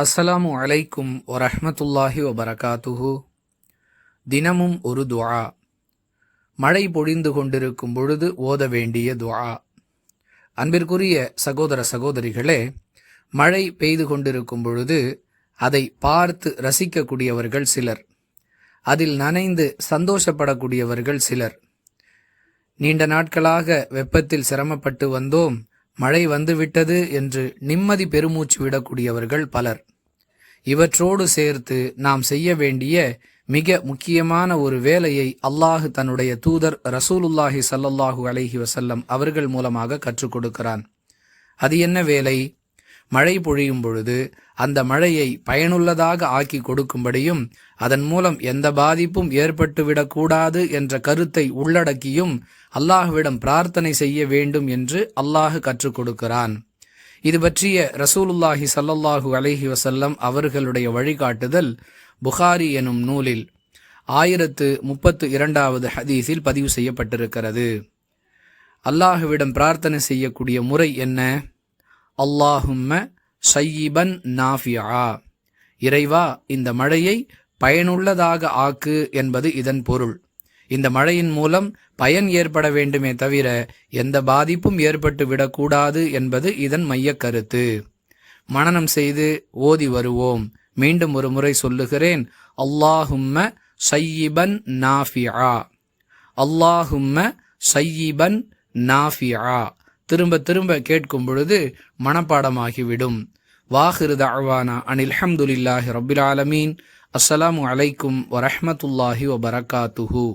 அஸ்ஸலாமு அலைக்கும் வரஹ்மத்துல்லாஹி வபரகாத்துஹு. தினமும் ஒரு துஆ. மழை பொழிந்து கொண்டிருக்கும் பொழுது ஓத வேண்டிய துஆ. அன்பிற்குரிய சகோதர சகோதரிகளே, மழை பெய்து கொண்டிருக்கும் பொழுது அதை பார்த்து ரசிக்கக்கூடியவர்கள் சிலர், அதில் நனைந்து சந்தோஷப்படக்கூடியவர்கள் சிலர். நீண்ட நாட்களாக வெப்பத்தில் சிரமப்பட்டு வந்தோம், மழை வந்துவிட்டது என்று நிம்மதி பெருமூச்சு விடக்கூடியவர்கள் பலர். இவற்றோடு சேர்த்து நாம் செய்ய வேண்டிய மிக முக்கியமான ஒரு வேலையை அல்லாஹ் தன்னுடைய தூதர் ரசூலுல்லாஹி ஸல்லல்லாஹு அலைஹி வஸல்லம் அவர்கள் மூலமாக கற்றுக் கொடுக்கிறான். அது என்ன வேலை? மழை பொழியும் பொழுது அந்த மழையை பயனுள்ளதாக ஆக்கி கொடுக்கும்படியும் அதன் மூலம் எந்த பாதிப்பும் ஏற்பட்டுவிடக்கூடாது என்ற கருத்தை உள்ளடக்கியும் அல்லாஹ்விடம் பிரார்த்தனை செய்ய வேண்டும் என்று அல்லாஹ் கற்றுக் கொடுக்கிறான். இது பற்றிய ரசூலுல்லாஹி ஸல்லல்லாஹு அலைஹி வஸல்லம் அவர்களுடைய வழிகாட்டுதல் புகாரி எனும் நூலில் 1032வது ஹதீஸில் பதிவு செய்யப்பட்டிருக்கிறது. அல்லாஹ்விடம் பிரார்த்தனை செய்யக்கூடிய முறை என்ன? அல்லாஹும்ம ஸய்யிபன் நாஃபிஆ, இறைவா இந்த மழையை பயனுள்ளதாக ஆக்கு என்பது இதன் பொருள். இந்த மழையின் மூலம் பயன் ஏற்பட வேண்டுமே தவிர எந்த பாதிப்பும் ஏற்பட்டு விடக்கூடாது என்பது இதன் மையக் கருத்து. மனனம் செய்து ஓதி வருவோம். மீண்டும் ஒரு முறை சொல்லுகிறேன். அல்லாஹும்ம ஸய்யிபன் நாஃபிஆ, அல்லாஹும்ம ஸய்யிபன் நாஃபிஆ. திரும்ப திரும்ப கேட்கும் பொழுது மனப்பாடமாகிவிடும். வாஹிரு தஅவானா அனில் ஹம்துலில்லாஹி ரப்பில் ஆலமீன். அஸ்ஸலாமு அலைக்கும் வரஹ்மத்துல்லாஹி வபரகாத்துஹு.